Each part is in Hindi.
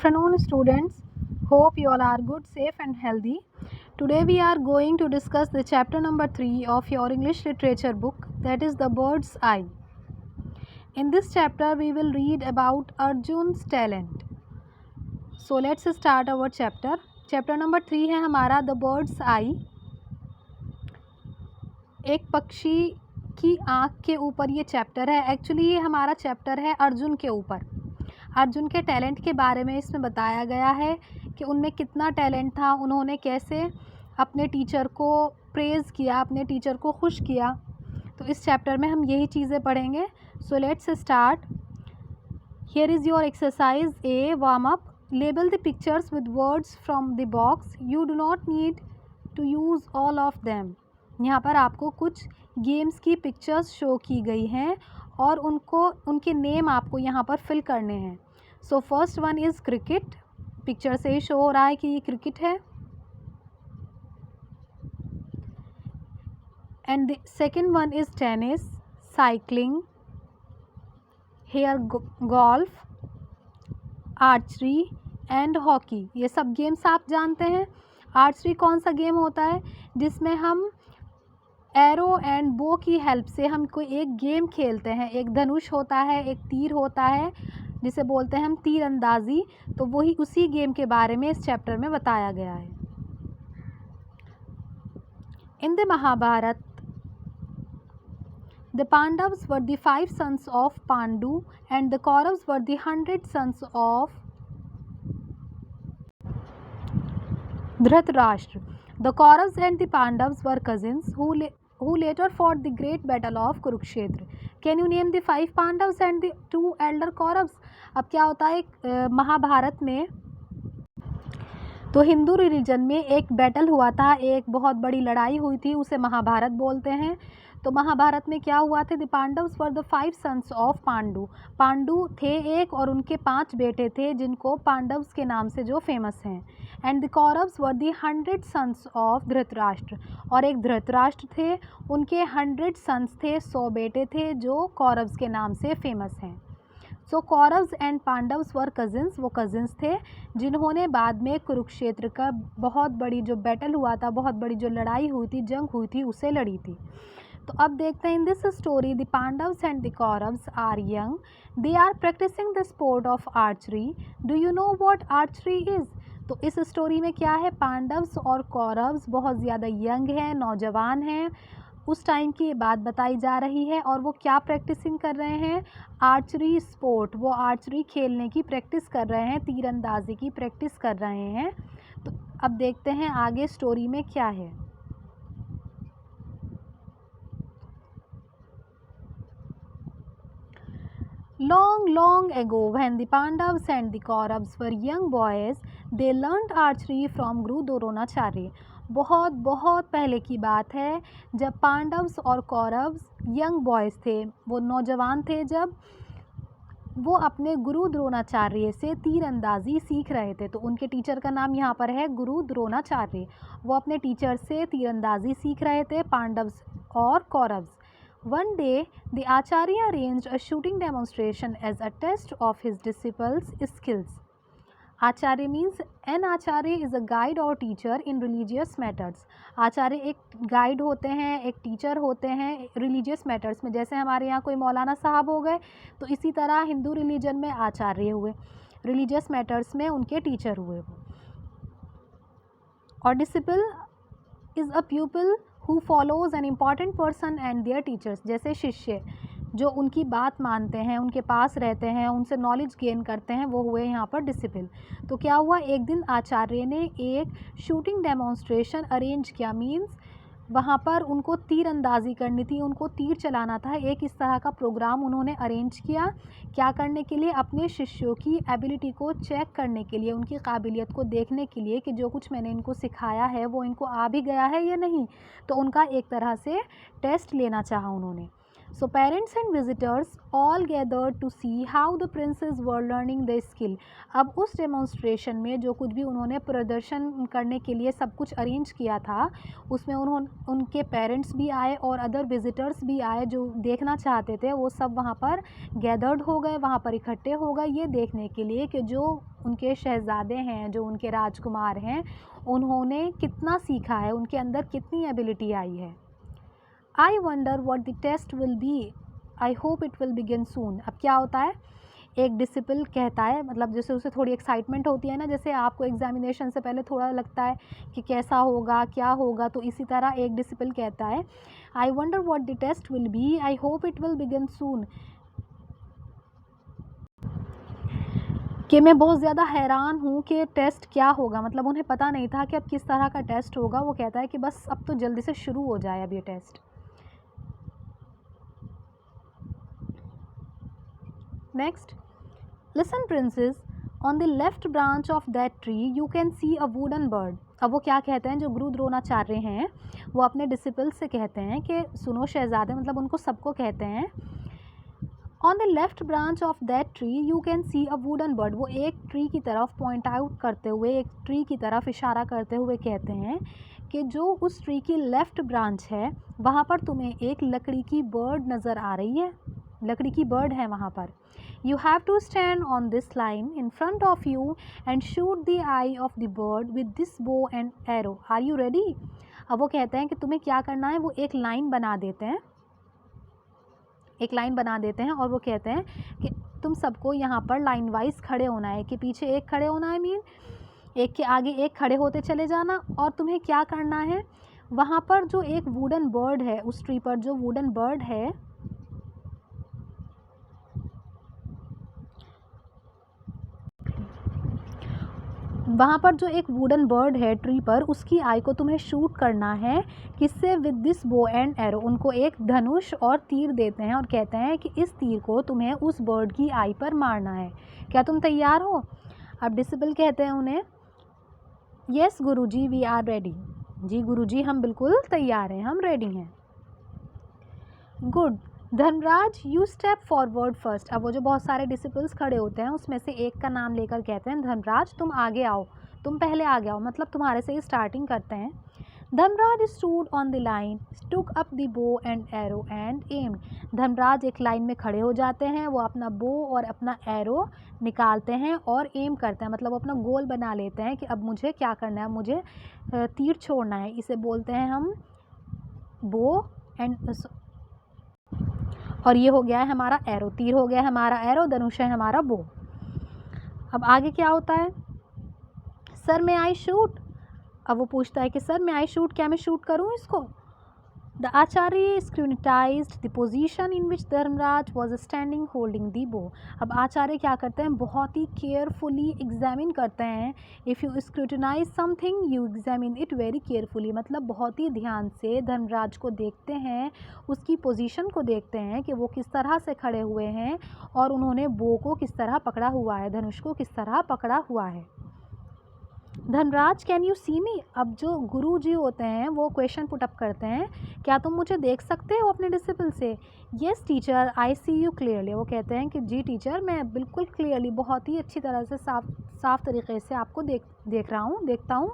afternoon, students. Hope you all are good, safe and healthy. Today we are going to discuss the chapter number 3 of your English literature book, that is The Bird's Eye. In this chapter we will read about Arjun's talent. So let's start our chapter. Chapter number 3 है हमारा The Bird's Eye. एक पक्षी की आँख के ऊपर ये चैप्टर है. एक्चुअली ये हमारा चैप्टर है अर्जुन के ऊपर. अर्जुन के टैलेंट के बारे में इसमें बताया गया है कि उनमें कितना टैलेंट था, उन्होंने कैसे अपने टीचर को प्रेज़ किया, अपने टीचर को खुश किया. तो इस चैप्टर में हम यही चीज़ें पढ़ेंगे. So let's start. Here is your exercise a warm up. Label the pictures with words from the box. You do not need to use all of them. यहाँ पर आपको कुछ गेम्स की पिक्चर्स शो की गई हैं और उनके नेम आपको यहाँ पर फिल करने हैं. So first one is cricket. Picture से ही शो हो रहा है कि ये क्रिकेट है. And the second one is tennis, cycling, here golf, archery and hockey. ये सब गेम्स आप जानते हैं. आर्चरी कौन सा गेम होता है जिसमें हम एरो एंड बो की हेल्प से हम कोई एक गेम खेलते हैं. एक धनुष होता है, एक तीर होता है जिसे बोलते हैं हम तीर अंदाज़ी. तो वही उसी गेम के बारे में इस चैप्टर में बताया गया है. In the Mahabharata the Pandavas were the 5 sons of Pandu and the Kauravas were the 100 sons of Dhritarashtra. The Kauravas and the Pandavas were cousins who later fought the great battle of Kurukshetra. Can you name the 5 Pandavas and the 2 elder Kauravas? अब क्या होता है महाभारत में, तो हिंदू रिलीजन में एक बैटल हुआ था, एक बहुत बड़ी लड़ाई हुई थी, उसे महाभारत बोलते हैं. तो महाभारत में क्या हुआ थे? The Pandavas were the 5 sons of Pandu. Pandu थे एक और उनके 5 बेटे थे जिनको पांडव्स के नाम से जो फेमस हैं. And the Kauravas were the 100 sons of Dhritarashtra. और एक धृतराष्ट्र थे, उनके 100 sons थे, 100 बेटे थे जो कौरव्स के नाम से फेमस हैं. सो Kauravas and Pandavas were cousins. वो कज़िन्स थे जिन्होंने बाद में कुरुक्षेत्र का बहुत बड़ी जो बैटल हुआ था, बहुत बड़ी जो लड़ाई हुई थी, जंग हुई थी, उसे लड़ी थी. तो अब देखते हैं. In this story the Pandavas and the Kauravas are young. They are practicing the sport of archery. Do you know what archery is? तो इस स्टोरी में क्या है? पांडव्स और कौरव्स बहुत ज़्यादा यंग हैं, नौजवान हैं. उस टाइम की बात बताई जा रही है और वो क्या प्रैक्टिसिंग कर रहे हैं? Archery sport. वो आर्चरी खेलने की प्रैक्टिस कर रहे हैं, तीरंदाजी की प्रैक्टिस कर रहे हैं. तो अब देखते हैं आगे स्टोरी में क्या है. Long, long ago, when the Pandavas and the Kauravas were young boys, they learned archery from Guru Dronacharya. बहुत बहुत पहले की बात है जब पांडव्स और कौरव्स यंग बॉयज़ थे, वो नौजवान थे, जब वो अपने गुरु द्रोणाचार्य से तीरंदाजी सीख रहे थे. तो उनके टीचर का नाम यहाँ पर है गुरु द्रोणाचार्य. वो अपने टीचर से तीरंदाजी सीख रहे थे, पांडव्स और Kauravas. One day, the Acharya arranged a shooting demonstration as a test of his disciples' skills. Acharya means an Acharya is a guide or teacher in religious matters. आचार्य एक गाइड होते हैं, एक टीचर होते हैं रिलीजियस मैटर्स में. जैसे हमारे यहाँ कोई मौलाना साहब हो गए, तो इसी तरह हिंदू रिलीजन में आचार्य हुए, रिलीजियस मैटर्स में उनके टीचर हुए वो. और disciple is a प्यूपिल who follows an important person and their teachers. जैसे शिष्य जो उनकी बात मानते हैं, उनके पास रहते हैं, उनसे नॉलेज गेन करते हैं, वो हुए यहाँ पर डिसिपल. तो क्या हुआ? एक दिन आचार्य ने एक शूटिंग डेमोन्स्ट्रेशन अरेंज किया. मीन्स वहाँ पर उनको तीर अंदाज़ी करनी थी, उनको तीर चलाना था. एक इस तरह का प्रोग्राम उन्होंने अरेंज किया. क्या करने के लिए? अपने शिष्यों की एबिलिटी को चेक करने के लिए, उनकी काबिलियत को देखने के लिए कि जो कुछ मैंने इनको सिखाया है वो इनको आ भी गया है या नहीं. तो उनका एक तरह से टेस्ट लेना चाहा उन्होंने. So parents and visitors all gathered to see how the princes were learning the skill. अब उस डेमोन्स्ट्रेशन में जो कुछ भी उन्होंने प्रदर्शन करने के लिए सब कुछ अरेंज किया था, उसमें उनके पेरेंट्स भी आए और अदर विजिटर्स भी आए जो देखना चाहते थे. वो सब वहाँ पर गैदर्ड हो गए, वहाँ पर इकट्ठे हो गए ये देखने के लिए कि जो उनके शहज़ादे हैं, जो उनके राजकुमार हैं, उन्होंने कितना सीखा है, उनके अंदर कितनी एबिलिटी आई है। I wonder what the test will be, I hope it will begin soon. अब क्या होता है, एक डिसिपल कहता है, मतलब जैसे उसे थोड़ी एक्साइटमेंट होती है ना, जैसे आपको एग्जामिनेशन से पहले थोड़ा लगता है कि कैसा होगा, क्या होगा, तो इसी तरह एक डिसिपल कहता है, I wonder what the test will be, I hope it will begin soon, कि मैं बहुत ज़्यादा हैरान हूँ कि टेस्ट क्या होगा। मतलब उन्हें पता नहीं था कि अब किस तरह का टेस्ट होगा। वो कहता है कि बस अब तो जल्दी से शुरू हो जाए अब ये test. Next, listen princes, on the left branch of that tree you can see a wooden bird. अब वो क्या कहते हैं, जो गुरु द्रोणाचार्य हैं वो अपने डिसिपल से कहते हैं कि सुनो शहजादे, मतलब उनको सबको कहते हैं, on the left branch of that tree you can see a wooden bird. वो एक ट्री की तरफ पॉइंट आउट करते हुए, एक ट्री की तरफ इशारा करते हुए कहते हैं कि जो उस ट्री की लेफ़्ट ब्रांच है वहाँ पर तुम्हें एक लकड़ी की बर्ड नज़र आ रही है, लकड़ी की बर्ड है वहाँ पर। You have to stand on this line in front of you and shoot the eye of the bird with this bow and arrow, are you ready. अब वो कहते हैं कि तुम्हें क्या करना है, वो एक लाइन बना देते हैं, एक लाइन बना देते हैं और वो कहते हैं कि तुम सबको यहाँ पर लाइन वाइज खड़े होना है, कि पीछे एक खड़े होना है, मीन एक के आगे एक खड़े होते चले जाना। और तुम्हें क्या करना है, वहाँ पर जो एक वुडन बर्ड है, उस ट्री पर जो वुडन बर्ड है, वहाँ पर जो एक वुडन बर्ड है ट्री पर, उसकी आई को तुम्हें शूट करना है। किससे, with this bow and arrow. उनको एक धनुष और तीर देते हैं और कहते हैं कि इस तीर को तुम्हें उस बर्ड की आई पर मारना है। क्या तुम तैयार हो। अब डिसिपल कहते हैं उन्हें, yes Guruji we are ready. जी गुरुजी हम बिल्कुल तैयार हैं, हम रेडी हैं। Good, Dharmaraj you step forward first. अब वो जो बहुत सारे डिसिपल्स खड़े होते हैं उसमें से एक का नाम लेकर कहते हैं, धर्मराज तुम आगे आओ, तुम पहले आगे आओ, मतलब तुम्हारे से ही स्टार्टिंग करते हैं। Dharmaraj stood on the line, took up the bow and arrow and aim. Dharmaraj एक लाइन में खड़े हो जाते हैं, वो अपना बो और अपना एरो निकालते हैं और एम करते हैं, मतलब अपना गोल बना लेते हैं कि अब मुझे क्या करना है, मुझे तीर छोड़ना है। इसे बोलते हैं हम बो एंड, और ये हो गया है हमारा एरो, तीर हो गया है हमारा एरो, धनुष है हमारा बो। अब आगे क्या होता है, सर मैं आई शूट। अब वो पूछता है कि सर मैं आई शूट, क्या मैं शूट करूं इसको। The Acharya scrutinized the position in which Dharmaraj was standing holding the bow. अब आचार्य क्या करते हैं, बहुत ही केयरफुली एग्जामिन करते हैं। If you scrutinise something you examine it very carefully, मतलब बहुत ही ध्यान से धर्मराज को देखते हैं, उसकी पोजीशन को देखते हैं कि वो किस तरह से खड़े हुए हैं और उन्होंने बो को किस तरह पकड़ा हुआ है, धनुष को किस तरह पकड़ा हुआ है। धनराज कैन यू सी मी। अब जो गुरु जी होते हैं वो क्वेश्चन पुट अप करते हैं, क्या तुम मुझे देख सकते हो अपने डिसिपल से। Yes teacher I see you clearly. वो कहते हैं कि जी टीचर मैं बिल्कुल क्लियरली, बहुत ही अच्छी तरह से साफ तरीके से आपको देखता हूँ।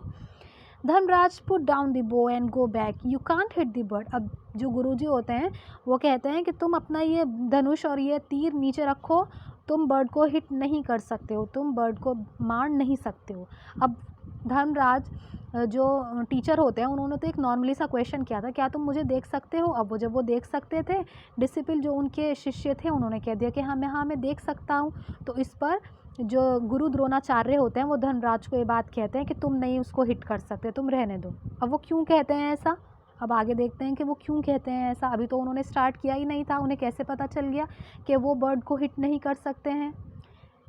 Dharmaraj put down the bow and go back, you can't hit the bird. अब जो गुरुजी होते हैं वो कहते हैं कि तुम अपना ये धनुष और ये तीर नीचे रखो, तुम बर्ड को हिट नहीं कर सकते हो, तुम बर्ड को मार नहीं सकते हो। अब धर्मराज जो टीचर होते हैं उन्होंने तो एक नॉर्मली सा क्वेश्चन किया था, क्या तुम मुझे देख सकते हो। अब वो जब वो देख सकते थे, डिसिपल जो उनके शिष्य थे उन्होंने कह दिया कि हाँ मैं देख सकता हूँ। तो इस पर जो गुरु द्रोणाचार्य होते हैं वो धर्मराज को ये बात कहते हैं कि तुम नहीं उसको हिट कर सकते, तुम रहने दो। अब वो क्यों कहते हैं ऐसा, अब आगे देखते हैं कि वो क्यों कहते हैं ऐसा। अभी तो उन्होंने स्टार्ट किया ही नहीं था, उन्हें कैसे पता चल गया कि वो बर्ड को हिट नहीं कर सकते हैं।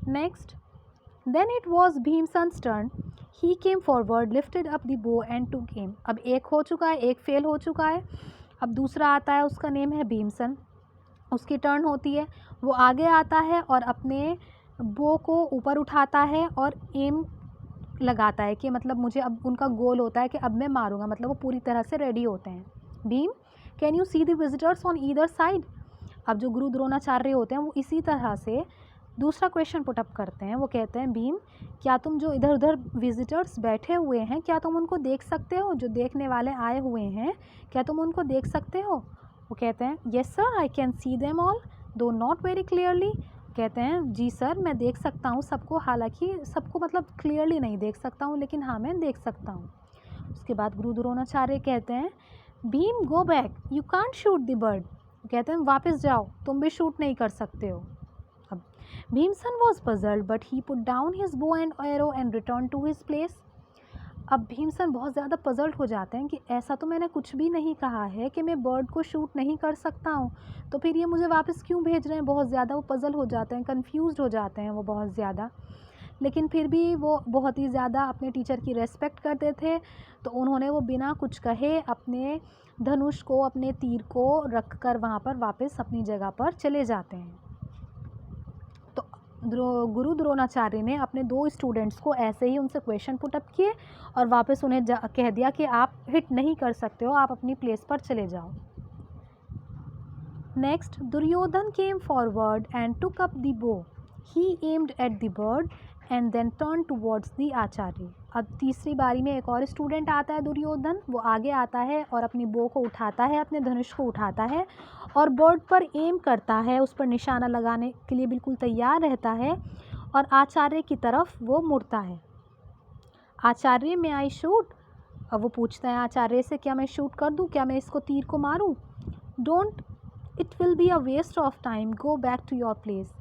Next, then it was Bhimsen's turn, he came forward lifted up the bow and took aim. अब एक हो चुका है, एक फेल हो चुका है, अब दूसरा आता है, उसका नेम है भीमसन। उसकी टर्न होती है, वो आगे आता है और अपने बो को ऊपर उठाता है और एम लगाता है कि मतलब मुझे, अब उनका गोल होता है कि अब मैं मारूंगा, मतलब वो पूरी तरह से रेडी होते हैं। Bhim can you see the visitors on either side. अब जो गुरु द्रोणाचार्य होते हैं वो इसी तरह से दूसरा क्वेश्चन पुट अप करते हैं। वो कहते हैं, भीम क्या तुम जो इधर उधर विजिटर्स बैठे हुए हैं क्या तुम उनको देख सकते हो, जो देखने वाले आए हुए हैं क्या तुम उनको देख सकते हो। वो कहते हैं, yes sir I can see them all though not very clearly. कहते हैं जी सर मैं देख सकता हूँ सबको, हालांकि सबको मतलब क्लियरली नहीं देख सकता हूँ, लेकिन हाँ मैं देख सकता हूँ। उसके बाद गुरु द्रोणाचार्य कहते हैं भीम गो back, you can't shoot the bird. कहते हैं वापस जाओ, तुम भी शूट नहीं कर सकते हो। अब Bhimsen was puzzled but he put down his bow and arrow and return to his place. अब भीमसन बहुत ज़्यादा पजल्ड हो जाते हैं कि ऐसा तो मैंने कुछ भी नहीं कहा है कि मैं बर्ड को शूट नहीं कर सकता हूँ, तो फिर ये मुझे वापस क्यों भेज रहे हैं। बहुत ज़्यादा वो पजल हो जाते हैं, कन्फ्यूज़ हो जाते हैं वो बहुत ज़्यादा। लेकिन फिर भी वो बहुत ही ज़्यादा अपने टीचर की रेस्पेक्ट करते थे, तो उन्होंने वो बिना कुछ कहे अपने धनुष को, अपने तीर को रख कर वहाँ पर वापस अपनी जगह पर चले जाते हैं। तो गुरु द्रोणाचार्य ने अपने 2 स्टूडेंट्स को ऐसे ही उनसे क्वेश्चन पुटअप किए और वापस उन्हें कह दिया कि आप हिट नहीं कर सकते हो, आप अपनी प्लेस पर चले जाओ। Next, Duryodhan came forward and took up the bow, he aimed at the bird and then turn towards the Acharya. अब तीसरी बारी में एक और स्टूडेंट आता है दुर्योधन, वो आगे आता है और अपनी बो को उठाता है, अपने धनुष को उठाता है और बर्ड पर एम करता है, उस पर निशाना लगाने के लिए बिल्कुल तैयार रहता है और आचार्य की तरफ वो मुड़ता है। आचार्य में आई शूट। अब वो पूछता है आचार्य से क्या मैं शूट कर दूं, क्या मैं इसको तीर को मारूं। Don't, it will be a waste of time, go back to your place.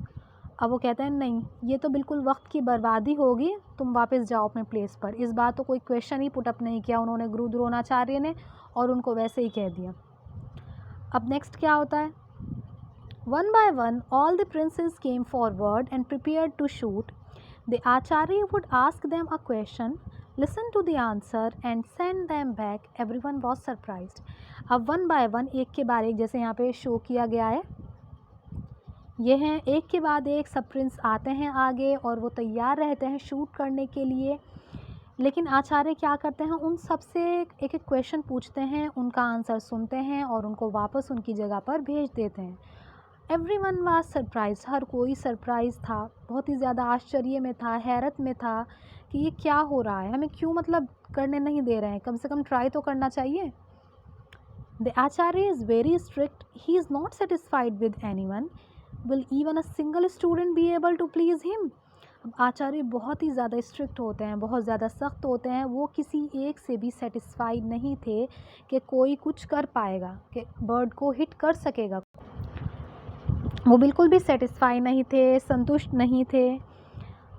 अब वो कहते हैं नहीं, ये तो बिल्कुल वक्त की बर्बादी होगी, तुम वापस जाओ अपने प्लेस पर। इस बार तो कोई क्वेश्चन ही पुटअप नहीं किया उन्होंने, गुरु द्रोणाचार्य ने, और उनको वैसे ही कह दिया। अब नेक्स्ट क्या होता है, one by one all the princes came forward and prepared to shoot. The Acharya would ask them a question, listen to the answer and send them back, everyone was surprised. अब वन बाय वन, एक के बाद एक, जैसे यहाँ पे शो किया गया है, ये हैं एक के बाद एक सब प्रिंस आते हैं आगे और वो तैयार रहते हैं शूट करने के लिए। लेकिन आचार्य क्या करते हैं, उन सब से एक एक क्वेश्चन पूछते हैं, उनका आंसर सुनते हैं और उनको वापस उनकी जगह पर भेज देते हैं। एवरीवन वाज सरप्राइज, हर कोई सरप्राइज था, बहुत ही ज़्यादा आश्चर्य में था, हैरत में था कि ये क्या हो रहा है, हमें क्यों मतलब करने नहीं दे रहे हैं, कम से कम ट्राई तो करना चाहिए। The Acharya is very strict, he is not satisfied with anyone, will even a single student be able to please him. अब आचार्य बहुत ही ज़्यादा स्ट्रिक्ट होते हैं, बहुत ज़्यादा सख्त होते हैं, वो किसी एक से भी सेटिस्फाइड नहीं थे कि कोई कुछ कर पाएगा, कि बर्ड को हिट कर सकेगा। वो बिल्कुल भी सेटिस्फाई नहीं थे, संतुष्ट नहीं थे।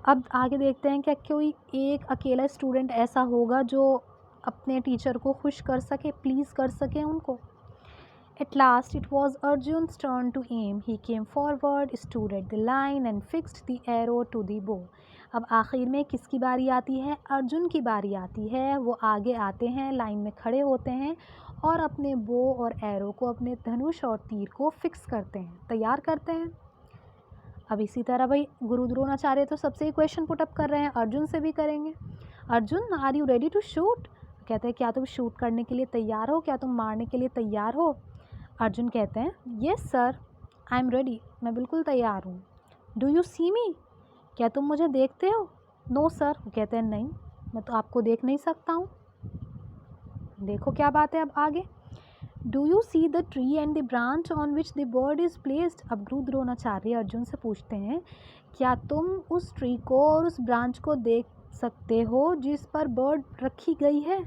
अब आगे देखते हैं क्या कोई एक अकेला स्टूडेंट ऐसा होगा जो अपने टीचर को खुश कर सके, प्लीज़ कर सके उनको। At last it was Arjun's turn to aim. He came forward, stood at the line and fixed the arrow to the bow. अब आखिर में किसकी बारी आती है, अर्जुन की बारी आती है। वो आगे आते हैं, लाइन में खड़े होते हैं और अपने बो और एरो को, अपने धनुष और तीर को फिक्स करते हैं, तैयार करते हैं। अब इसी तरह भाई गुरु द्रोणाचार्य तो सबसे ही क्वेश्चन पुटअप कर रहे हैं, अर्जुन से भी करेंगे। Arjun, are you ready to shoot? कहते हैं क्या तुम शूट करने के लिए तैयार हो, क्या तुम मारने के लिए तैयार हो? अर्जुन कहते हैं yes sir, I am ready, मैं बिल्कुल तैयार हूँ। Do you see me? क्या तुम मुझे देखते हो? No sir. वो कहते हैं नहीं, मैं तो आपको देख नहीं सकता हूँ। देखो क्या बात है अब आगे। Do you see the tree and the branch on which the bird is placed? अब गुरु द्रोणाचार्य अर्जुन से पूछते हैं क्या तुम उस ट्री को और उस ब्रांच को देख सकते हो जिस पर बर्ड रखी गई है?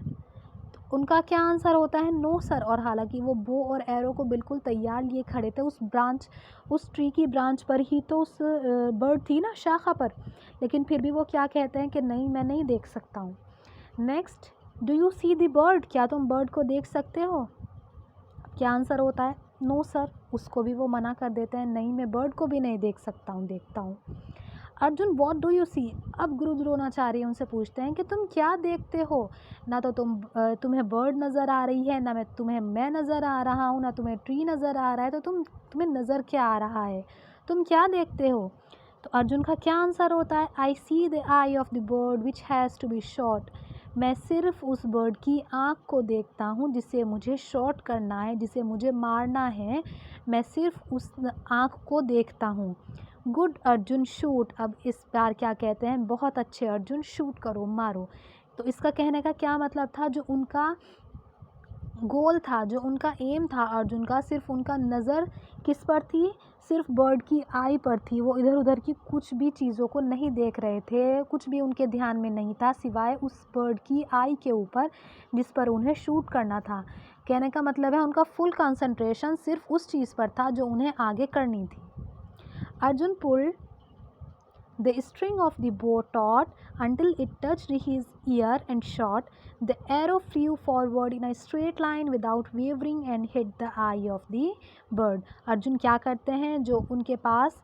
उनका क्या आंसर होता है, नो सर। और हालांकि वो बो और एरो को बिल्कुल तैयार लिए खड़े थे, उस ट्री की ब्रांच पर ही तो उस बर्ड थी ना, शाखा पर, लेकिन फिर भी वो क्या कहते हैं कि नहीं, मैं नहीं देख सकता हूँ। Next, do you see the bird? क्या तुम बर्ड को देख सकते हो? क्या आंसर होता है, नो सर। उसको भी वो मना कर देते हैं, नहीं, मैं बर्ड को भी नहीं देख सकता हूँ, देखता हूँ। अर्जुन, व्हाट डू यू सी? अब गुरु द्रोणाचार्य उनसे पूछते हैं कि तुम क्या देखते हो? ना तो तुम्हें बर्ड नज़र आ रही है, ना मैं नज़र आ रहा हूँ, ना तुम्हें ट्री नज़र आ रहा है, तो तुम्हें नज़र क्या आ रहा है, तुम क्या देखते हो? तो अर्जुन का क्या आंसर होता है, I see the eye of the bird which has to be shot. मैं सिर्फ उस बर्ड की आँख को देखता हूँ जिसे मुझे शॉट करना है, जिसे मुझे मारना है, मैं सिर्फ उस आँख को देखता हूँ। Good Arjun shoot. अब इस बार क्या कहते हैं, बहुत अच्छे अर्जुन, शूट करो, मारो। तो इसका कहने का क्या मतलब था, जो उनका गोल था, जो उनका एम था अर्जुन का, सिर्फ उनका नज़र किस पर थी, सिर्फ बर्ड की आई पर थी, वो इधर उधर की कुछ भी चीज़ों को नहीं देख रहे थे, कुछ भी उनके ध्यान में नहीं था सिवाय उस बर्ड की आई के ऊपर जिस पर उन्हें शूट करना था। कहने का मतलब है उनका फुल कंसंट्रेशन सिर्फ उस चीज़ पर था जो उन्हें आगे करनी थी। Arjun pulled the string of the bow taut until it touched his ear and shot. The arrow flew forward in a straight line without wavering and hit the eye of the bird. Arjun क्या करते हैं, जो उनके पास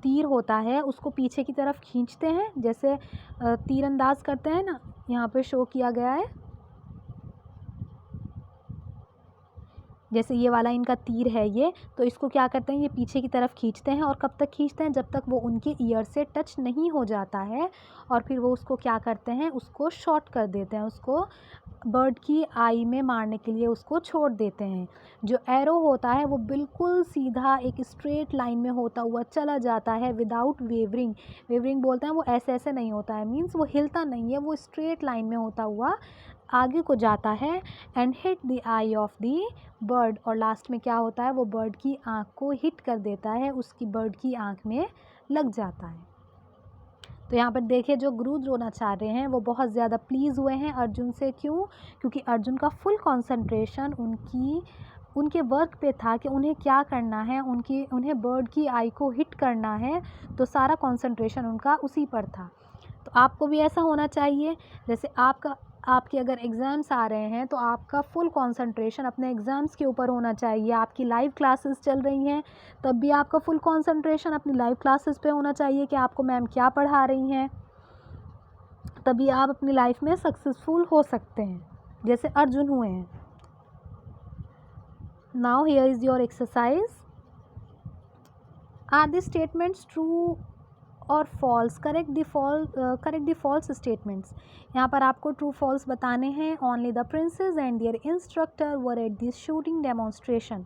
तीर होता है उसको पीछे की तरफ खींचते हैं, जैसे तीरंदाज करते हैं ना, यहाँ पे शो किया गया है, जैसे ये वाला इनका तीर है ये, तो इसको क्या करते हैं, ये पीछे की तरफ खींचते हैं और कब तक खींचते हैं, जब तक वो उनके ईयर से टच नहीं हो जाता है, और फिर वो उसको क्या करते हैं, उसको शॉट कर देते हैं, उसको बर्ड की आई में मारने के लिए उसको छोड़ देते हैं। जो एरो होता है वो बिल्कुल सीधा एक स्ट्रेट लाइन में होता हुआ चला जाता है विदाउट वेवरिंग। वेवरिंग बोलते हैं वो ऐसे ऐसे नहीं होता है, मीन्स वो हिलता नहीं है, वो स्ट्रेट लाइन में होता हुआ आगे को जाता है and hit the eye of the bird, और लास्ट में क्या होता है, वो बर्ड की आँख को हिट कर देता है, उसकी बर्ड की आँख में लग जाता है। तो यहाँ पर देखिए जो गुरु द्रोणाचार्य हैं वो बहुत ज़्यादा प्लीज़ हुए हैं अर्जुन से। क्यों? क्योंकि अर्जुन का फुल कंसंट्रेशन उनके वर्क पे था कि उन्हें क्या करना है, उन्हें बर्ड की आई को हिट करना है, तो सारा कंसंट्रेशन उनका उसी पर था। तो आपको भी ऐसा होना चाहिए, जैसे आपके अगर एग्ज़ाम्स आ रहे हैं तो आपका फुल कंसंट्रेशन अपने एग्ज़ाम्स के ऊपर होना चाहिए। आपकी लाइव क्लासेस चल रही हैं तब भी आपका फुल कंसंट्रेशन अपनी लाइव क्लासेस पे होना चाहिए कि आपको मैम क्या पढ़ा रही हैं, तभी आप अपनी लाइफ में सक्सेसफुल हो सकते हैं, जैसे अर्जुन हुए हैं। Now here is your exercise. Are this statements true or false? Correct the false statements. यहाँ पर आपको ट्रू फॉल्स बताने हैं। Only the princes and their instructor were at this shooting demonstration.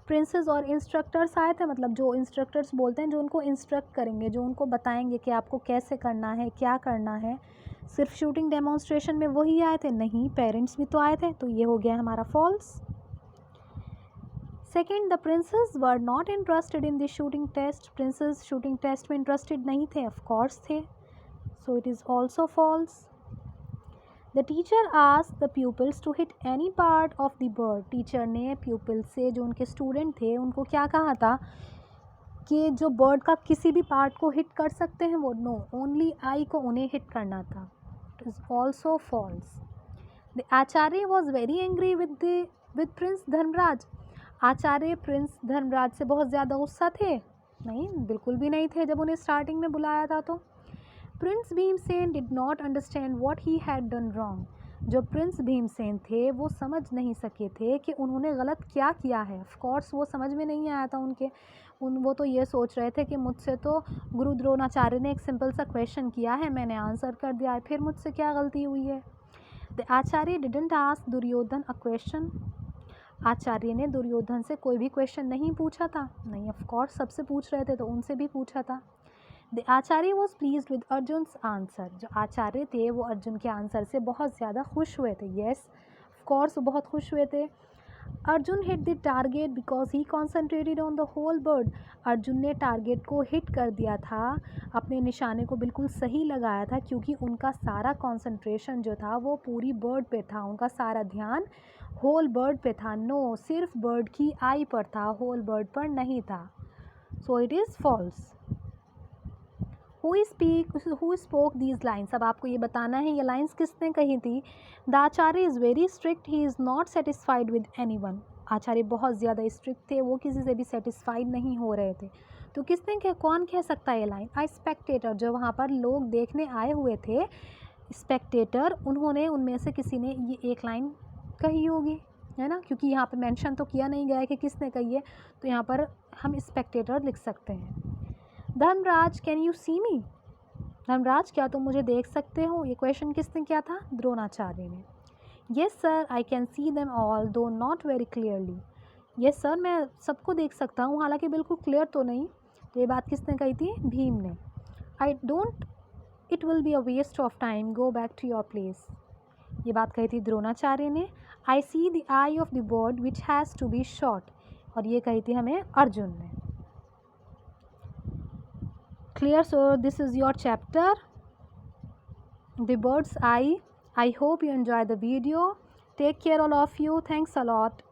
Princes और इंस्ट्रक्टर्स आए थे, मतलब जो इंस्ट्रक्टर्स बोलते हैं जो उनको इंस्ट्रक्ट करेंगे, जो उनको बताएंगे कि आपको कैसे करना है, क्या करना है। सिर्फ शूटिंग डेमोन्स्ट्रेशन में वही आए थे? नहीं, पेरेंट्स भी तो आए थे, तो ये हो गया हमारा false. Second, the princes were not interested in the shooting test. Princes shooting test में इंटरेस्टेड नहीं थे? ऑफकोर्स थे, so it is also false. The teacher asked the pupils to hit any part of the bird. Teacher ने प्यूपल से, जो उनके स्टूडेंट थे, उनको क्या कहा था कि जो बर्ड का किसी भी पार्ट को हिट कर सकते हैं वो? नो, ओनली आई को उन्हें हिट करना था। It is also false. The Acharya was very angry with prince Dharmaraj. Acharya prince Dharmaraj से बहुत ज़्यादा गुस्सा थे? नहीं, बिल्कुल भी नहीं थे जब उन्हें स्टार्टिंग में बुलाया था तो। Prince Bhimsen did not understand what he had done wrong. जो प्रिंस भीमसेन थे वो समझ नहीं सके थे कि उन्होंने गलत क्या किया है। ऑफ कोर्स वो समझ में नहीं आया था वो तो ये सोच रहे थे कि मुझसे तो गुरु द्रोणाचार्य ने एक सिंपल सा क्वेश्चन किया है, मैंने आंसर कर दिया है, फिर मुझसे क्या गलती हुई है। The Acharya didn't ask Duryodhan a question. Acharya ने दुर्योधन से कोई भी क्वेश्चन नहीं पूछा था? नहीं, ऑफ कोर्स सबसे पूछ रहे थे तो उनसे भी पूछा था। The Acharya was pleased with Arjun's answer. जो आचार्य थे वो अर्जुन के आंसर से बहुत ज़्यादा खुश हुए थे। येस, ऑफ कोर्स वो बहुत खुश हुए थे। Arjun hit the target because he concentrated on the whole bird. Arjun ने टारगेट को हिट कर दिया था, अपने निशाने को बिल्कुल सही लगाया था, क्योंकि उनका सारा कॉन्सेंट्रेशन जो था वो पूरी बर्ड पे था, उनका सारा ध्यान होल बर्ड पे था। नो, सिर्फ बर्ड की आई पर था, होल बर्ड पर नहीं था। So it is false. Who spoke these lines. अब आपको ये बताना है ये लाइन्स किसने कही थी। The Acharya is very strict, he is not satisfied with any one. Acharya बहुत ज़्यादा स्ट्रिक्ट थे, वो किसी से भी सेटिस्फाइड नहीं हो रहे थे। तो कौन कह सकता है ये लाइन? आ स्पेक्टेटर, जो वहाँ पर लोग देखने आए हुए थे, स्पेक्टेटर, उन्होंने, उनमें से किसी ने ये एक लाइन कही होगी, है ना, क्योंकि यहाँ पर मेंशन तो किया नहीं गया है कि किसने कही है, तो यहाँ पर हम स्पेक्टेटर लिख सकते हैं। धर्मराज, कैन यू सी मी। धर्मराज, क्या तुम मुझे देख सकते हो? ये क्वेश्चन किसने किया था? द्रोणाचार्य ने। Yes sir, I can see them all though not very clearly. Yes sir, मैं सबको देख सकता हूँ, हालांकि बिल्कुल क्लियर तो नहीं। तो ये बात किसने कही थी? भीम ने। I don't, it will be a waste of time, go back to your place. ये बात कही थी द्रोणाचार्य ने। I see the eye of the bird which has to be shot, और ये कही थी हमें अर्जुन ने। clear. So this is your chapter, the bird's eye. I hope you enjoy the video. Take care all of you. Thanks a lot.